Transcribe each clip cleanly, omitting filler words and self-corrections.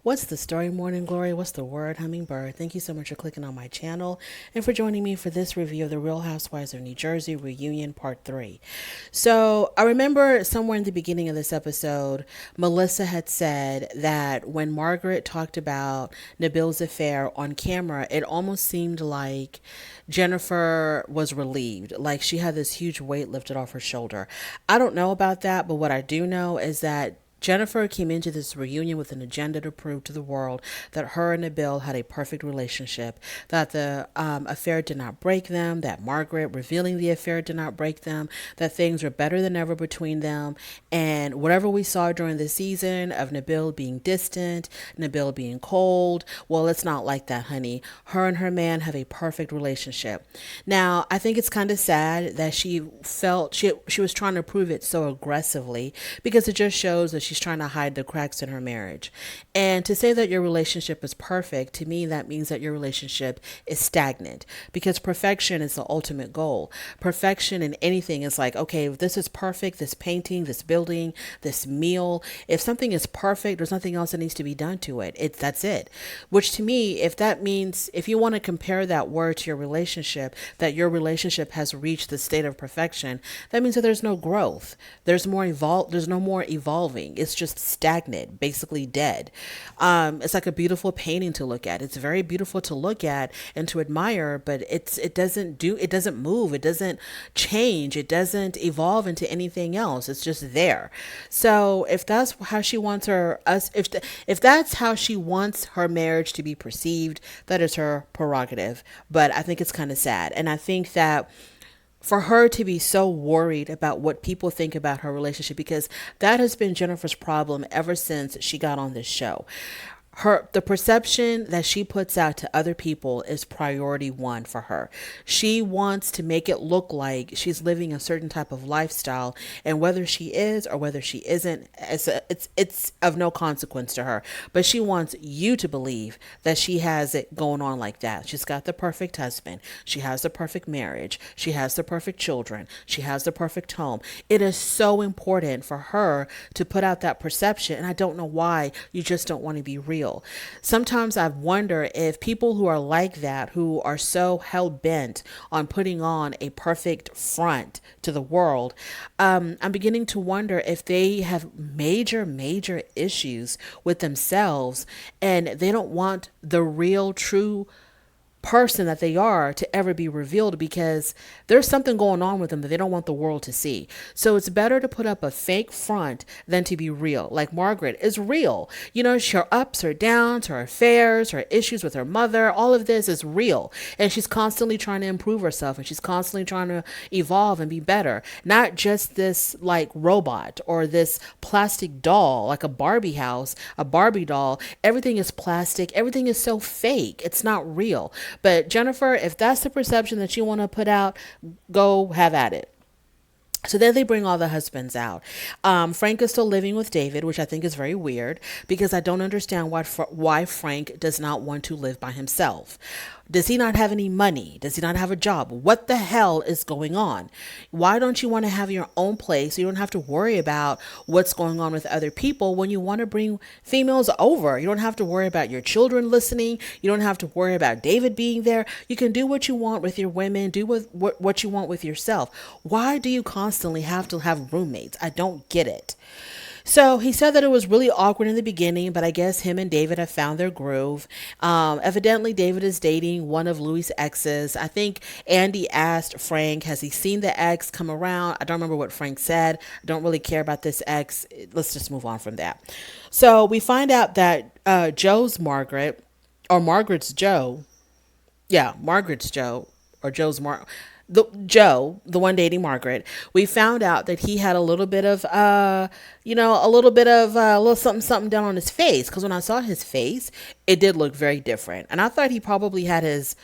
What's the story, Morning Glory? What's the word, Hummingbird? Thank you so much for clicking on my channel and for joining me for this review of the Real Housewives of New Jersey Reunion Part 3. So, I remember somewhere in the beginning of this episode, Melissa had said that when Margaret talked about Nabil's affair on camera, it almost seemed like Jennifer was relieved, like she had this huge weight lifted off her shoulder. I don't know about that, but what I do know is that Jennifer came into this reunion with an agenda to prove to the world that her and Nabil had a perfect relationship, that the affair did not break them, that Margaret revealing the affair did not break them, that things were better than ever between them. And whatever we saw during the season of Nabil being distant, Nabil being cold, well, it's not like that, honey. Her and her man have a perfect relationship. Now, I think it's kind of sad that she felt she was trying to prove it so aggressively because it just shows that she's trying to hide the cracks in her marriage. And to say that your relationship is perfect, to me, that means that your relationship is stagnant because perfection is the ultimate goal. Perfection in anything is like, okay, if this is perfect, this painting, this building, this meal, if something is perfect, there's nothing else that needs to be done to it. That's it. Which to me, if that means, if you want to compare that word to your relationship, that your relationship has reached the state of perfection, that means that there's no growth. There's no more evolving. It's just stagnant, basically dead. It's like a beautiful painting to look at. It's very beautiful to look at and to admire, but it doesn't move, it doesn't change, it doesn't evolve into anything else. It's just there. So if that's how she wants if that's how she wants her marriage to be perceived, that is her prerogative. But I think it's kind of sad, and I think that for her to be so worried about what people think about her relationship, because that has been Jennifer's problem ever since she got on this show. The perception that she puts out to other people is priority one for her. She wants to make it look like she's living a certain type of lifestyle, and whether she is or whether she isn't, it's of no consequence to her. But she wants you to believe that she has it going on like that. She's got the perfect husband, she has the perfect marriage, she has the perfect children, she has the perfect home. It is so important for her to put out that perception, and I don't know why you just don't want to be real. Sometimes I wonder if people who are like that, who are so hell bent on putting on a perfect front to the world, I'm beginning to wonder if they have major issues with themselves and they don't want the real, true person that they are to ever be revealed, because there's something going on with them that they don't want the world to see. So it's better to put up a fake front than to be real. Like Margaret is real. You know, her ups, her downs, her affairs, her issues with her mother, all of this is real. And she's constantly trying to improve herself, and she's constantly trying to evolve and be better. Not just this like robot or this plastic doll, like a Barbie house, a Barbie doll. Everything is plastic. Everything is so fake. It's not real. But Jennifer, if that's the perception that you want to put out, go have at it. So then they bring all the husbands out. Frank is still living with David, which I think is very weird because I don't understand why Frank does not want to live by himself. Does he not have any money? Does he not have a job? What the hell is going on? Why don't you want to have your own place so you don't have to worry about what's going on with other people when you want to bring females over? You don't have to worry about your children listening. You don't have to worry about David being there. You can do what you want with your women, do what you want with yourself. Why do you constantly have to have roommates? I don't get it. So he said that it was really awkward in the beginning, but I guess him and David have found their groove. Evidently, David is dating one of Louis' exes. I think Andy asked Frank, has he seen the ex come around? I don't remember what Frank said. I don't really care about this ex. Let's just move on from that. So we find out that Joe's Margaret, or Margaret's Joe. Yeah, Margaret's Joe, or Joe's Joe, the one dating Margaret, we found out that he had a little bit of, a little something down on his face. Because when I saw his face, it did look very different. And I thought he probably had his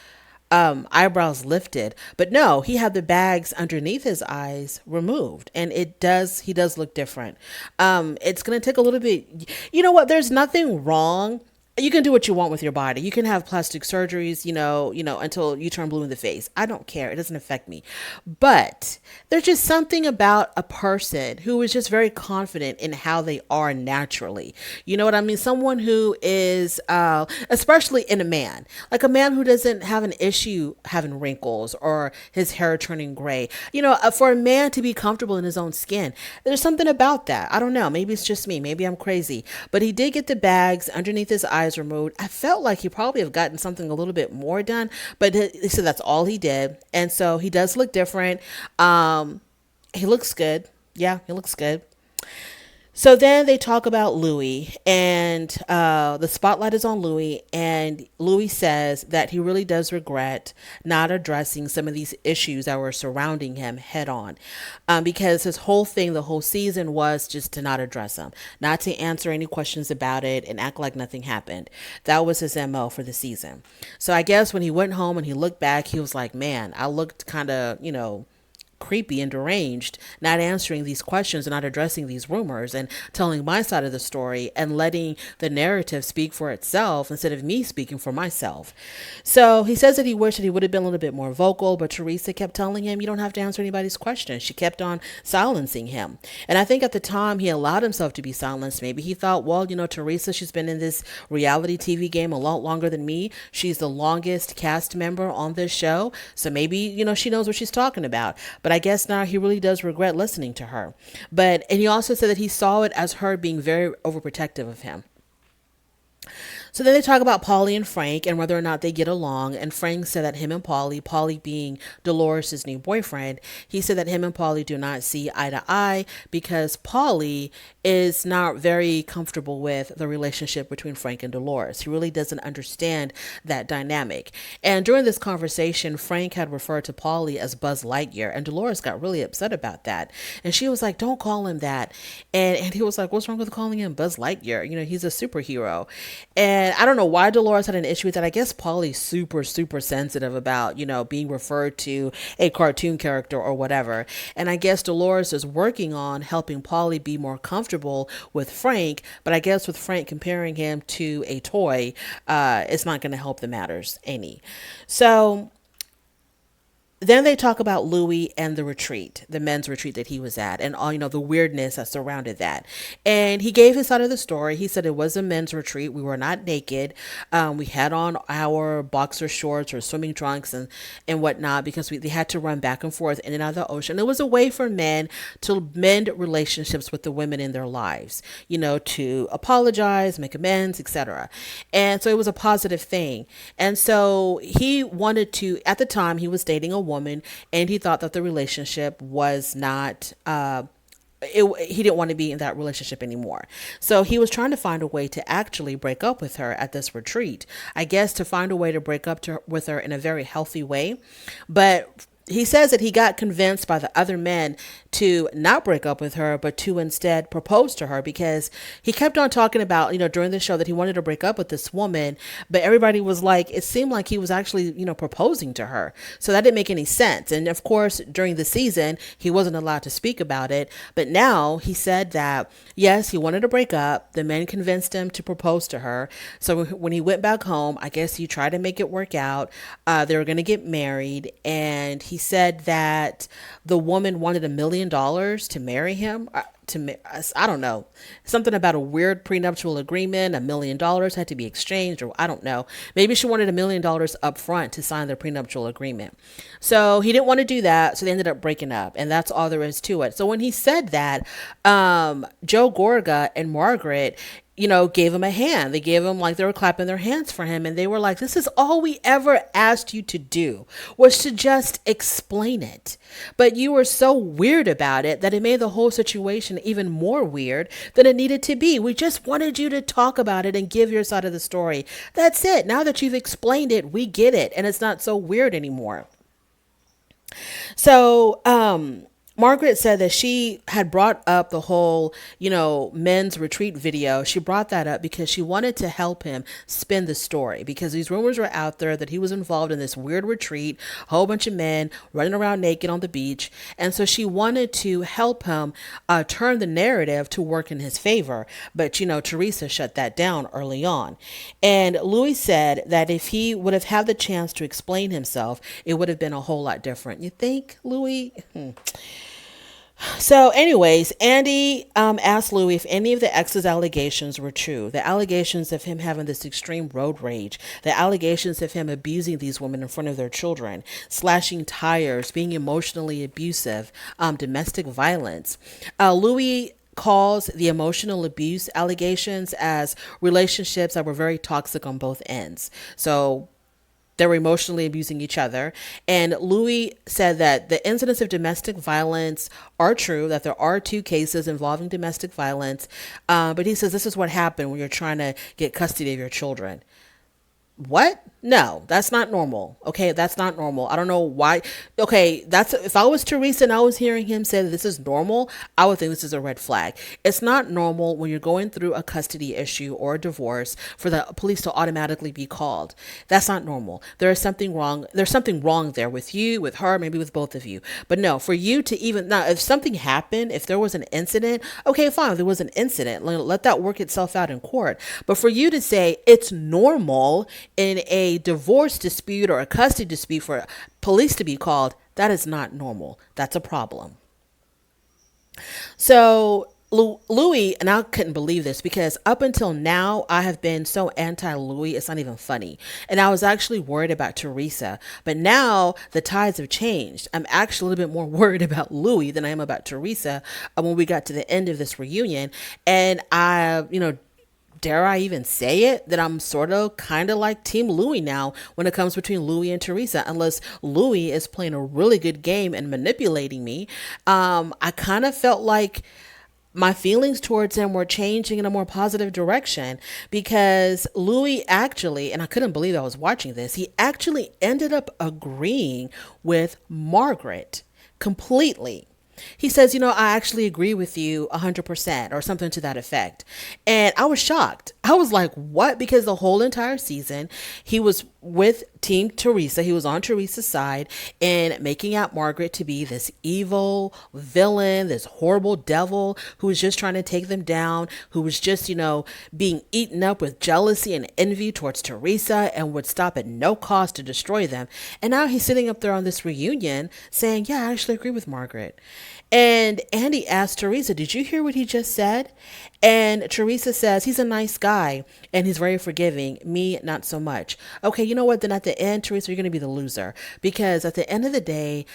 eyebrows lifted, but no, he had the bags underneath his eyes removed, and he does look different. It's going to take a little bit, you know what? There's nothing wrong you can do what you want with your body. You can have plastic surgeries, until you turn blue in the face. I don't care. It doesn't affect me. But there's just something about a person who is just very confident in how they are naturally. You know what I mean? Someone who is, especially in a man, like a man who doesn't have an issue having wrinkles or his hair turning gray. For a man to be comfortable in his own skin, there's something about that. I don't know. Maybe it's just me. Maybe I'm crazy. But he did get the bags underneath his eyes removed. I felt like he probably have gotten something a little bit more done, but he said that's all he did. And so he does look different. He looks good. Yeah, he looks good. So then they talk about Louis, and the spotlight is on Louis, and Louis says that he really does regret not addressing some of these issues that were surrounding him head on, because his whole thing, the whole season, was just to not address them, not to answer any questions about it, and act like nothing happened. That was his MO for the season. So I guess when he went home and he looked back, he was like, man, I looked kind of, creepy and deranged, not answering these questions and not addressing these rumors and telling my side of the story and letting the narrative speak for itself instead of me speaking for myself. So he says that he wished that he would have been a little bit more vocal, but Teresa kept telling him, you don't have to answer anybody's questions. She kept on silencing him. And I think at the time he allowed himself to be silenced. Maybe he thought, well, Teresa, she's been in this reality TV game a lot longer than me. She's the longest cast member on this show. So maybe, she knows what she's talking about. But I guess now he really does regret listening to her. And he also said that he saw it as her being very overprotective of him. So then they talk about Polly and Frank and whether or not they get along. And Frank said that him and Polly being Dolores' new boyfriend, he said that him and Polly do not see eye to eye because Polly is not very comfortable with the relationship between Frank and Dolores. He really doesn't understand that dynamic. And during this conversation, Frank had referred to Polly as Buzz Lightyear, and Dolores got really upset about that. And she was like, don't call him that. And he was like, what's wrong with calling him Buzz Lightyear? He's a superhero. And I don't know why Dolores had an issue with that. I guess Polly's super, super sensitive about, being referred to a cartoon character or whatever. And I guess Dolores is working on helping Polly be more comfortable with Frank. But I guess with Frank comparing him to a toy, it's not going to help the matters any. So then they talk about Louis and the retreat, the men's retreat that he was at, and all, the weirdness that surrounded that. And he gave his side of the story. He said it was a men's retreat. We were not naked. We had on our boxer shorts or swimming trunks and whatnot because they had to run back and forth in and out of the ocean. It was a way for men to mend relationships with the women in their lives, to apologize, make amends, etc. And so it was a positive thing. And so he wanted to, at the time, he was dating a woman, and he thought that the relationship was not he didn't want to be in that relationship anymore. So he was trying to find a way to actually break up with her at this retreat. I guess to find a way to break up with her in a very healthy way. But he says that he got convinced by the other men to not break up with her, but to instead propose to her, because he kept on talking about, during the show that he wanted to break up with this woman, but everybody was like, it seemed like he was actually, proposing to her. So that didn't make any sense. And of course, during the season, he wasn't allowed to speak about it. But now he said that, yes, he wanted to break up. The men convinced him to propose to her. So when he went back home, I guess he tried to make it work out. They were going to get married, and he said that the woman wanted $1 million to marry him. I don't know, something about a weird prenuptial agreement. $1 million had to be exchanged, or I don't know. Maybe she wanted $1 million up front to sign the prenuptial agreement. So he didn't want to do that. So they ended up breaking up, and that's all there is to it. So when he said that, Joe Gorga and Margaret, gave him a hand. They gave him, like, they were clapping their hands for him. And they were like, this is all we ever asked you to do, was to just explain it. But you were so weird about it that it made the whole situation even more weird than it needed to be. We just wanted you to talk about it and give your side of the story. That's it. Now that you've explained it, we get it. And it's not so weird anymore. So, Margaret said that she had brought up the whole, men's retreat video. She brought that up because she wanted to help him spin the story, because these rumors were out there that he was involved in this weird retreat, a whole bunch of men running around naked on the beach. And so she wanted to help him turn the narrative to work in his favor. But, Teresa shut that down early on. And Louis said that if he would have had the chance to explain himself, it would have been a whole lot different. You think, Louis? So, anyways, Andy asked Louis if any of the ex's allegations were true. The allegations of him having this extreme road rage, the allegations of him abusing these women in front of their children, slashing tires, being emotionally abusive, domestic violence. Louis calls the emotional abuse allegations as relationships that were very toxic on both ends. So, they were emotionally abusing each other. And Louis said that the incidents of domestic violence are true, that there are 2 cases involving domestic violence. But he says this is what happened when you're trying to get custody of your children. What? No, that's not normal. Okay, that's not normal. I don't know why. Okay, that's if I was Teresa and I was hearing him say that this is normal, I would think this is a red flag. It's not normal when you're going through a custody issue or a divorce for the police to automatically be called. That's not normal. There is something wrong. There's something wrong there with you, with her, maybe with both of you. But no, for you to even now, if something happened, if there was an incident, okay, fine. If there was an incident, let that work itself out in court. But for you to say it's normal in a divorce dispute or a custody dispute for police to be called, that is not normal. That's a problem. So Louis, and I couldn't believe this because up until now, I have been so anti-Louis, it's not even funny. And I was actually worried about Teresa. But now the tides have changed. I'm actually a little bit more worried about Louis than I am about Teresa when we got to the end of this reunion. And dare I even say it, that I'm sort of kind of like Team Louis now when it comes between Louis and Teresa, unless Louis is playing a really good game and manipulating me. I kind of felt like my feelings towards him were changing in a more positive direction because Louis actually, and I couldn't believe I was watching this, he actually ended up agreeing with Margaret completely. He says, I actually agree with you 100% or something to that effect. And I was shocked. I was like, what? Because the whole entire season, he was with Team Teresa. He was on Teresa's side and making out Margaret to be this evil villain, this horrible devil who was just trying to take them down, who was just, being eaten up with jealousy and envy towards Teresa and would stop at no cost to destroy them. And now he's sitting up there on this reunion saying, yeah, I actually agree with Margaret. And Andy asked Teresa, did you hear what he just said? And Teresa says, he's a nice guy and he's very forgiving. Me, not so much. Okay, you know what? Then at the end, Teresa, you're going to be the loser because at the end of the day,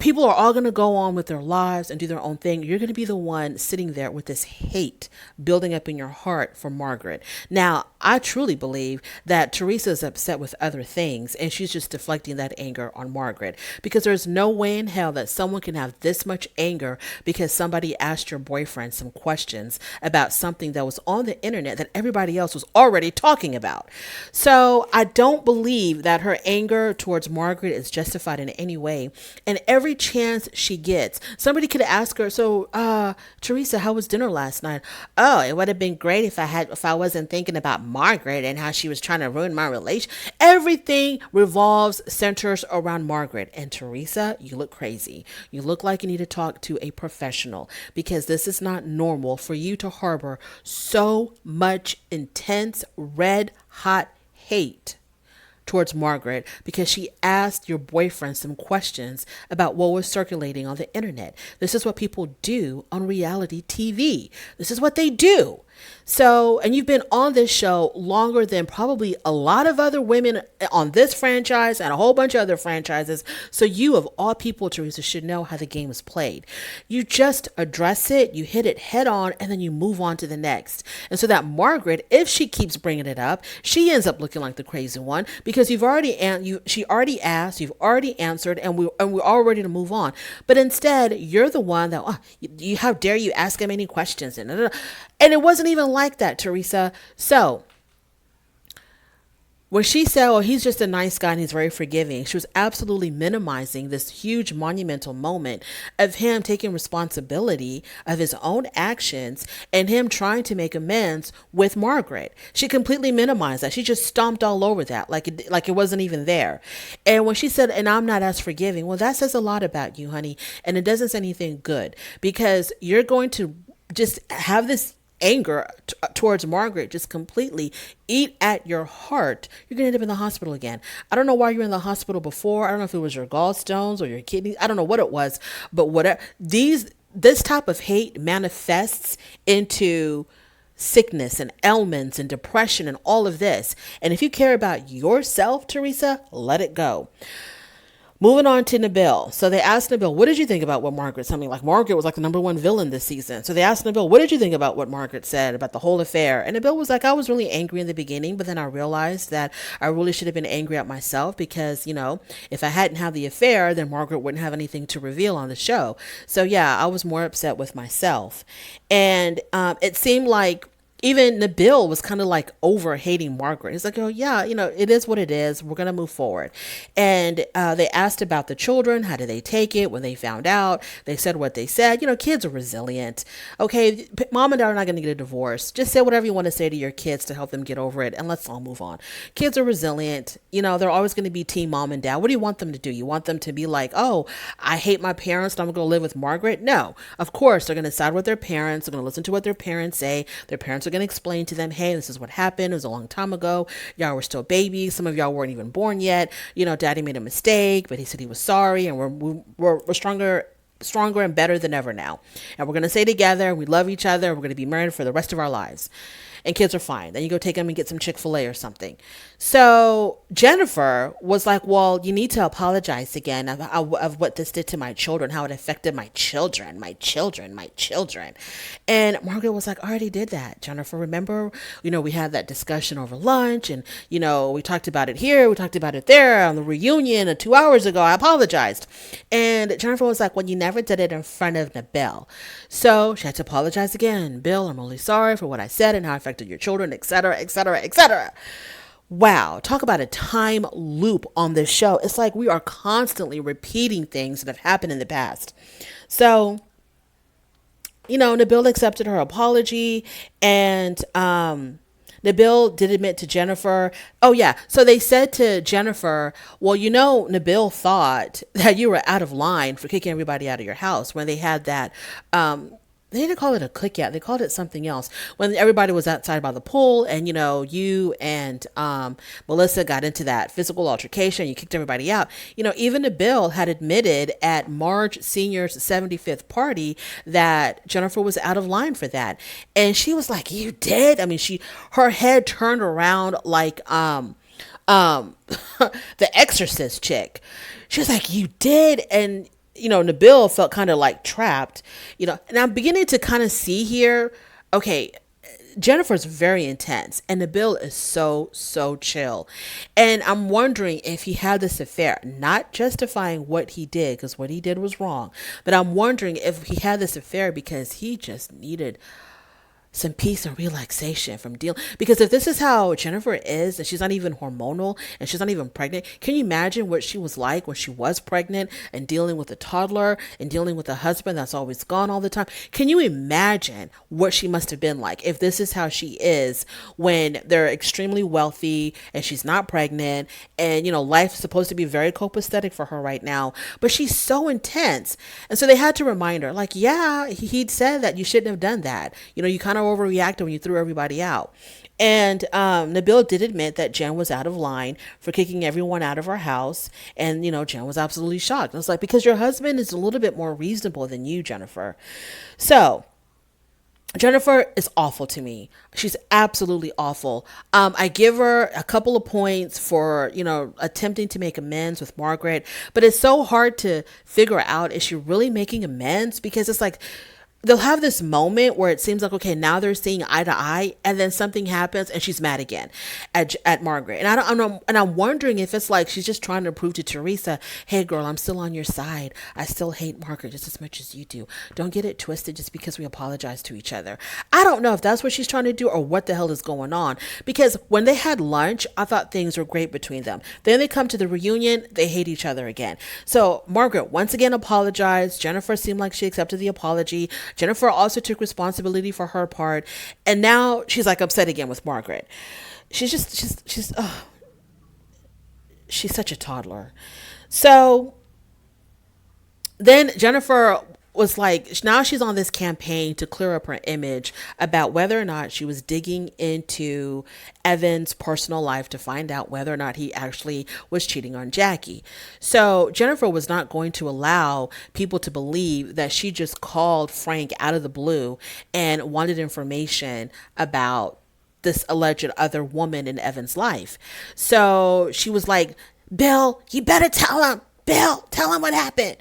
people are all going to go on with their lives and do their own thing. You're going to be the one sitting there with this hate building up in your heart for Margaret. Now, I truly believe that Teresa is upset with other things and she's just deflecting that anger on Margaret because there's no way in hell that someone can have this much anger because somebody asked your boyfriend some questions about something that was on the internet that everybody else was already talking about. So I don't believe that her anger towards Margaret is justified in any way. And every chance she gets, somebody could ask her, so Teresa, how was dinner last night? Oh, it would have been great if I wasn't thinking about Margaret and how she was trying to ruin my relation. Everything centers around Margaret. And Teresa, you look crazy. You look like you need to talk to a professional because this is not normal for you to harbor so much intense red hot hate towards Margaret because she asked your boyfriend some questions about what was circulating on the internet. This is what people do on reality TV. This is what they do. So, and you've been on this show longer than probably a lot of other women on this franchise and a whole bunch of other franchises. So you, of all people, Teresa, should know how the game is played. You just address it, you hit it head on, and then you move on to the next. And so that Margaret, if she keeps bringing it up, she ends up looking like the crazy one because she already asked, you've already answered, and we're all ready to move on. But instead, you're the one that, how dare you ask him any questions? And it wasn't even like that, Teresa. So when she said, "Oh, he's just a nice guy and he's very forgiving," she was absolutely minimizing this huge monumental moment of him taking responsibility of his own actions and him trying to make amends with Margaret. She completely minimized that. She just stomped all over that like it wasn't even there. And when she said, "And I'm not as forgiving," well, that says a lot about you, honey, and it doesn't say anything good because you're going to just have this anger towards Margaret just completely eat at your heart. You're gonna end up in the hospital again. I don't know why you were in the hospital before. I don't know if it was your gallstones or your kidneys. I don't know what it was, but whatever this type of hate manifests into sickness and ailments and depression and all of this. And if you care about yourself, Teresa, let it go. Moving on to Nabil. So they asked Nabil, "What did you think about what Margaret?" Something like Margaret was like the number one villain this season. So they asked Nabil, "What did you think about what Margaret said about the whole affair?" And Nabil was like, "I was really angry in the beginning, but then I realized that I really should have been angry at myself because, if I hadn't had the affair, then Margaret wouldn't have anything to reveal on the show. So yeah, I was more upset with myself." And it seemed like even Nabil was kind of like over hating Margaret. He's like, "Oh yeah, it is what it is. We're gonna move forward." And they asked about the children. How did they take it when they found out? They said what they said. Kids are resilient. Okay, mom and dad are not gonna get a divorce. Just say whatever you want to say to your kids to help them get over it, and let's all move on. Kids are resilient. They're always going to be team mom and dad. What do you want them to do? You want them to be like, "Oh, I hate my parents, so I'm going to live with Margaret"? No, of course they're going to side with their parents. They're going to listen to what their parents say. Their parents are going to explain to them, "Hey, this is what happened. It was a long time ago. Y'all were still babies. Some of y'all weren't even born yet. Daddy made a mistake, but he said he was sorry, and we're stronger and better than ever now. And we're going to stay together. We love each other. We're going to be married for the rest of our lives." And kids are fine. Then you go take them and get some Chick-fil-A or something. So Jennifer was like, "Well, you need to apologize again of what this did to my children, how it affected my children, my children, my children." And Margaret was like, "I already did that, Jennifer. Remember, we had that discussion over lunch and, we talked about it here. We talked about it there on the reunion 2 hours ago. I apologized." And Jennifer was like, "Well, you never did it in front of Nabil." So she had to apologize again. "Bill, I'm really sorry for what I said and how I affected your children, etc., etc., etc." Wow, talk about a time loop on this show. It's like we are constantly repeating things that have happened in the past. So, Nabil accepted her apology, and Nabil did admit to Jennifer. Oh yeah, so they said to Jennifer, "Well, Nabil thought that you were out of line for kicking everybody out of your house when they had that they didn't call it a cookout. They called it something else. When everybody was outside by the pool and, you and Melissa got into that physical altercation, you kicked everybody out. Even Nabil had admitted at Marge Sr.'s 75th party that Jennifer was out of line for that. And she was like, "You did?" I mean, her head turned around like the Exorcist chick. She was like, "You did?" And Nabil felt kind of like trapped, and I'm beginning to kind of see here, okay, Jennifer's very intense and Nabil is so, so chill. And I'm wondering if he had this affair, not justifying what he did, because what he did was wrong, but I'm wondering if he had this affair because he just needed some peace and relaxation from dealing. Because if this is how Jennifer is, and she's not even hormonal and she's not even pregnant, can you imagine what she was like when she was pregnant and dealing with a toddler and dealing with a husband that's always gone all the time? Can you imagine what she must have been like if this is how she is when they're extremely wealthy and she's not pregnant and, life is supposed to be very copacetic for her right now, but she's so intense. And so they had to remind her, like, yeah, he'd said that you shouldn't have done that. You kind of overreacted when you threw everybody out. And Nabil did admit that Jen was out of line for kicking everyone out of her house. And, Jen was absolutely shocked. I was like, because your husband is a little bit more reasonable than you, Jennifer. So Jennifer is awful to me. She's absolutely awful. I give her a couple of points for, attempting to make amends with Margaret. But it's so hard to figure out, is she really making amends? Because it's like, they'll have this moment where it seems like, okay, now they're seeing eye to eye, and then something happens and she's mad again at Margaret. And I'm wondering if it's like she's just trying to prove to Teresa, hey girl, I'm still on your side. I still hate Margaret just as much as you do. Don't get it twisted just because we apologize to each other. I don't know if that's what she's trying to do or what the hell is going on, because when they had lunch, I thought things were great between them. Then they come to the reunion, they hate each other again. So Margaret once again apologized. Jennifer seemed like she accepted the apology. Jennifer also took responsibility for her part, and now she's like upset again with Margaret. She's such a toddler. So then Jennifer was like, now she's on this campaign to clear up her image about whether or not she was digging into Evan's personal life to find out whether or not he actually was cheating on Jackie. So Jennifer was not going to allow people to believe that she just called Frank out of the blue and wanted information about this alleged other woman in Evan's life. So she was like, Bill, you better tell him. Bill, tell him what happened.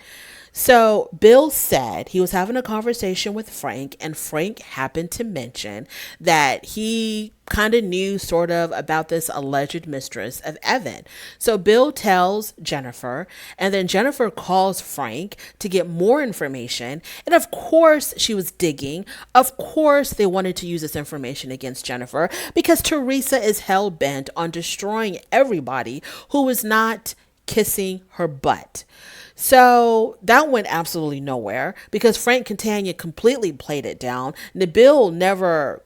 So Bill said he was having a conversation with Frank, and Frank happened to mention that he kind of knew sort of about this alleged mistress of Evan. So Bill tells Jennifer, and then Jennifer calls Frank to get more information. And of course she was digging. Of course they wanted to use this information against Jennifer because Teresa is hell bent on destroying everybody who was not kissing her butt. So that went absolutely nowhere because Frank Catania completely played it down. Nabil never,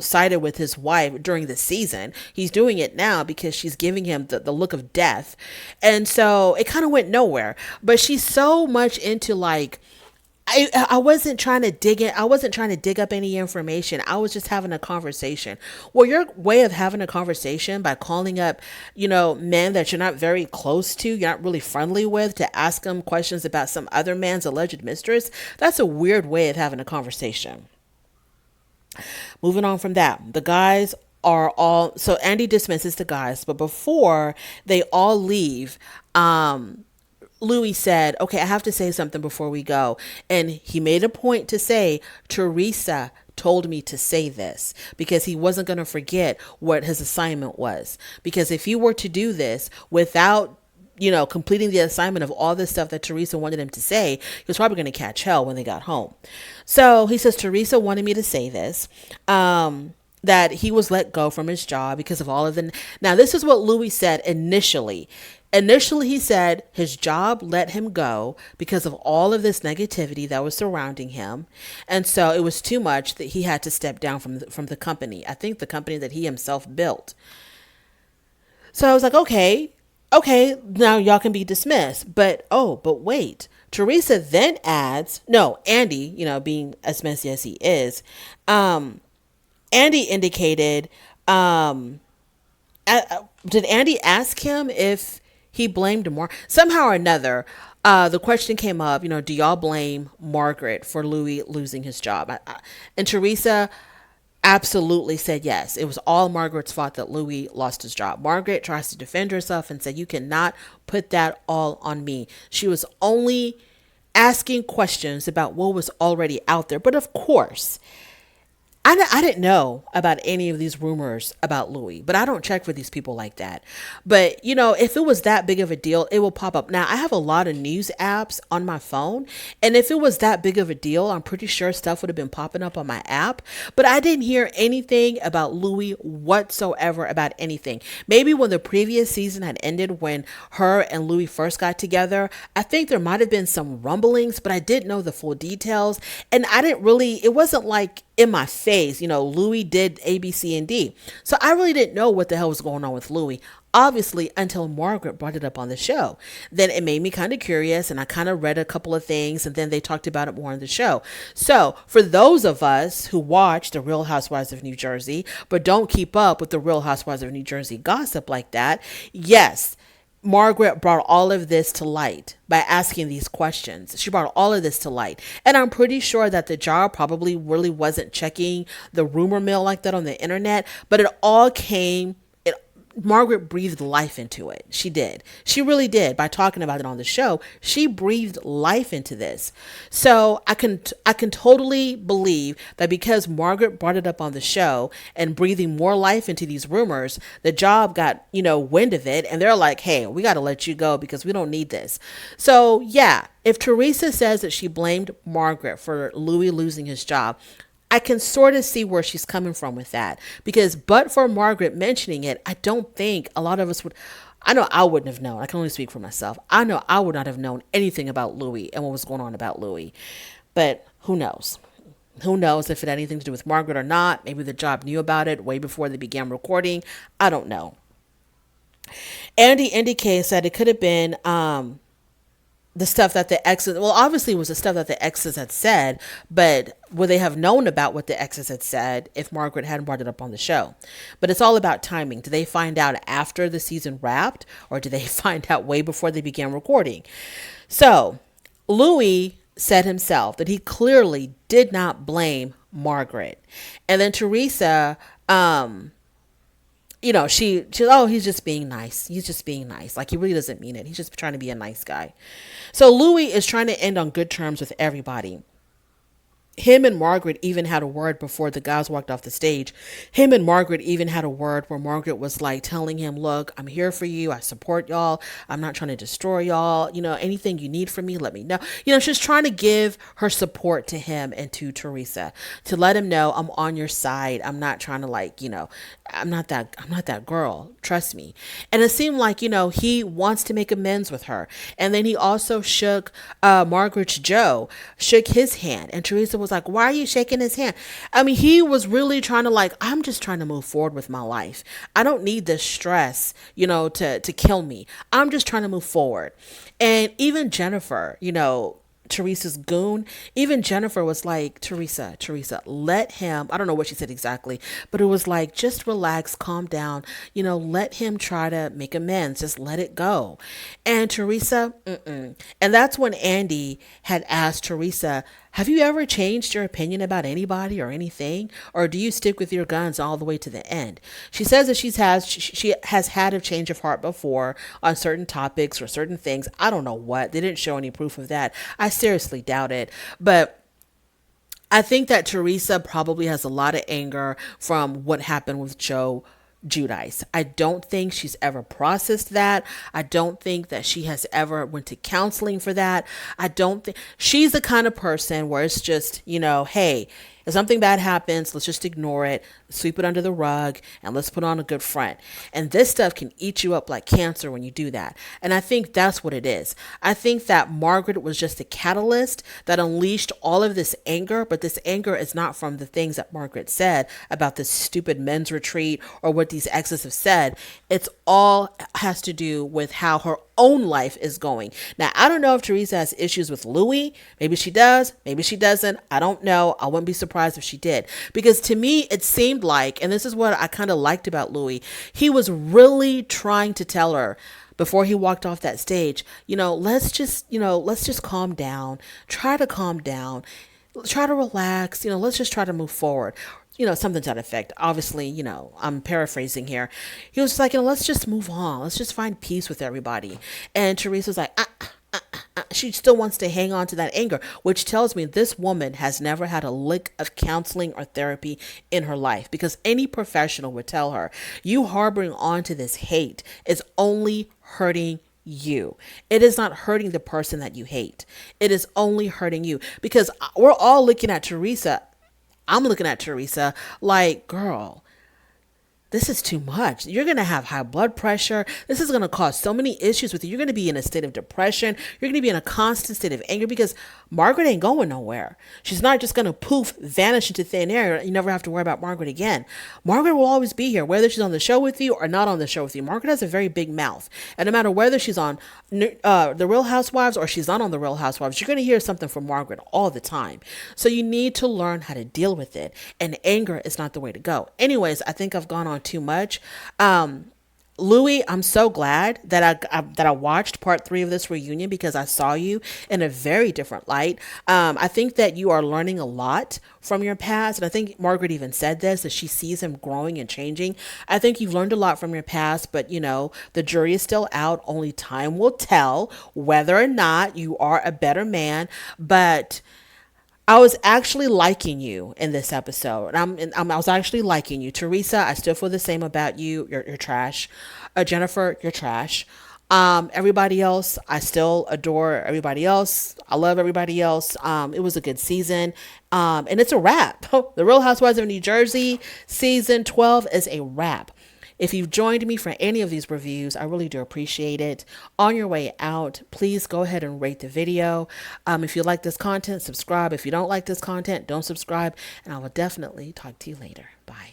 sided with his wife during the season. He's doing it now because she's giving him the look of death. And so it kind of went nowhere. But she's so much into like, I wasn't trying to dig in. I wasn't trying to dig up any information. I was just having a conversation. Well, your way of having a conversation by calling up, men that you're not very close to, you're not really friendly with, to ask them questions about some other man's alleged mistress. That's a weird way of having a conversation. Moving on from that, the guys are all, so Andy dismisses the guys, but before they all leave, Louis said, okay, I have to say something before we go. And he made a point to say, Teresa told me to say this because he wasn't going to forget what his assignment was. Because if he were to do this without, completing the assignment of all this stuff that Teresa wanted him to say, he was probably going to catch hell when they got home. So he says, Teresa wanted me to say this. That he was let go from his job because of all of the... Now, this is what Louis said initially. Initially, he said his job let him go because of all of this negativity that was surrounding him. And so it was too much that he had to step down from the company. I think the company that he himself built. So I was like, okay, now y'all can be dismissed. But wait. Teresa then adds, no, Andy, being as messy as he is, Andy indicated, did Andy ask him if he blamed somehow or another? The question came up, do y'all blame Margaret for Louis losing his job? And Teresa absolutely said yes. It was all Margaret's fault that Louis lost his job. Margaret tries to defend herself and said, you cannot put that all on me. She was only asking questions about what was already out there. But of course, I didn't know about any of these rumors about Louis, but I don't check for these people like that. But, if it was that big of a deal, it will pop up. Now, I have a lot of news apps on my phone, and if it was that big of a deal, I'm pretty sure stuff would have been popping up on my app. But I didn't hear anything about Louis whatsoever about anything. Maybe when the previous season had ended, when her and Louis first got together, I think there might have been some rumblings, but I didn't know the full details. And it wasn't like in my face, Louis did A, B, C, and D. So I really didn't know what the hell was going on with Louis, obviously, until Margaret brought it up on the show. Then it made me kind of curious, and I kind of read a couple of things, and then they talked about it more on the show. So for those of us who watch The Real Housewives of New Jersey, but don't keep up with The Real Housewives of New Jersey gossip like that, yes, Margaret brought all of this to light by asking these questions. She brought all of this to light. And I'm pretty sure that the jar probably really wasn't checking the rumor mill like that on the internet, but it all came, Margaret breathed life into it. She did. She really did. By talking about it on the show, she breathed life into this. So I can totally believe that because Margaret brought it up on the show and breathing more life into these rumors, the job got, wind of it, and they're like, "Hey, we got to let you go because we don't need this." So, yeah, if Teresa says that she blamed Margaret for Louis losing his job, I can sort of see where she's coming from with that, because but for Margaret mentioning it, I don't think a lot of us would. I know I wouldn't have known. I can only speak for myself. I know I would not have known anything about Louis and what was going on about Louis. But who knows? Who knows if it had anything to do with Margaret or not? Maybe the job knew about it way before they began recording. I don't know. Andy indicates that it could have been the stuff that the exes, well, obviously it was the stuff that the exes had said, but would they have known about what the exes had said if Margaret hadn't brought it up on the show? But it's all about timing. Did they find out after the season wrapped, or did they find out way before they began recording? So Louis said himself that he clearly did not blame Margaret. And then Teresa, she oh, he's just being nice. He's just being nice. Like, he really doesn't mean it. He's just trying to be a nice guy. So Louis is trying to end on good terms with everybody. Him and Margaret even had a word before the guys walked off the stage. Him and Margaret even had a word where Margaret was like telling him, "Look, I'm here for you. I support y'all. I'm not trying to destroy y'all. Anything you need from me, let me know." She's trying to give her support to him and to Teresa, to let him know, "I'm on your side. I'm not trying to I'm not that girl. Trust me." And it seemed like, he wants to make amends with her. And then he also shook Margaret's Joe, shook his hand. And Teresa was like, "Why are you shaking his hand?" I mean, he was really trying to "I'm just trying to move forward with my life. I don't need this stress, to kill me. I'm just trying to move forward." And even Jennifer, Teresa's goon, even Jennifer was like, Teresa, let him, I don't know what she said exactly, but it was like, just relax, calm down, let him try to make amends, just let it go. And Teresa, mm-mm. And that's when Andy had asked Teresa, "Have you ever changed your opinion about anybody or anything? Or do you stick with your guns all the way to the end?" She says that she has had a change of heart before on certain topics or certain things. I don't know what. They didn't show any proof of that. I seriously doubt it. But I think that Teresa probably has a lot of anger from what happened with Joe Judice. I don't think she's ever processed that. I don't think that she has ever went to counseling for that. I don't think she's the kind of person where it's just, hey, if something bad happens, let's just ignore it, sweep it under the rug, and let's put on a good front. And this stuff can eat you up like cancer when you do that. And I think that's what it is. I think that Margaret was just a catalyst that unleashed all of this anger, but this anger is not from the things that Margaret said about this stupid men's retreat or what these exes have said. It's all has to do with how her own life is going. Now, I don't know if Teresa has issues with Louis. Maybe she does. Maybe she doesn't. I don't know. I wouldn't be surprised if she did. Because to me, it seemed like, and this is what I kind of liked about Louis, he was really trying to tell her before he walked off that stage, let's just calm down. Try to calm down. Try to relax. Let's just try to move forward. Something to that effect. Obviously, I'm paraphrasing here. He was like, let's just move on. Let's just find peace with everybody. And Teresa's like, she still wants to hang on to that anger, which tells me this woman has never had a lick of counseling or therapy in her life, because any professional would tell her, you harboring on to this hate is only hurting you. It is not hurting the person that you hate. It is only hurting you, because we're all looking at Teresa. I'm looking at Teresa like, girl, this is too much. You're going to have high blood pressure. This is going to cause so many issues with you. You're going to be in a state of depression. You're going to be in a constant state of anger, because Margaret ain't going nowhere. She's not just going to poof, vanish into thin air. You never have to worry about Margaret again. Margaret will always be here, whether she's on the show with you or not on the show with you. Margaret has a very big mouth. And no matter whether she's on The Real Housewives or she's not on The Real Housewives, you're going to hear something from Margaret all the time. So you need to learn how to deal with it. And anger is not the way to go. Anyways, I think I've gone on too much. Louis, I'm so glad that I watched part 3 of this reunion because I saw you in a very different light. I think that you are learning a lot from your past, and I think Margaret even said this, that she sees him growing and changing. I think you've learned a lot from your past, but you know the jury is still out. Only time will tell whether or not you are a better man. But I was actually liking you in this episode. I was actually liking you. Teresa, I still feel the same about you. You're trash. Jennifer, you're trash. Everybody else, I still adore everybody else. I love everybody else. It was a good season. And it's a wrap. The Real Housewives of New Jersey season 12 is a wrap. If you've joined me for any of these reviews, I really do appreciate it. On your way out, please go ahead and rate the video. If you like this content, subscribe. If you don't like this content, don't subscribe. And I will definitely talk to you later. Bye.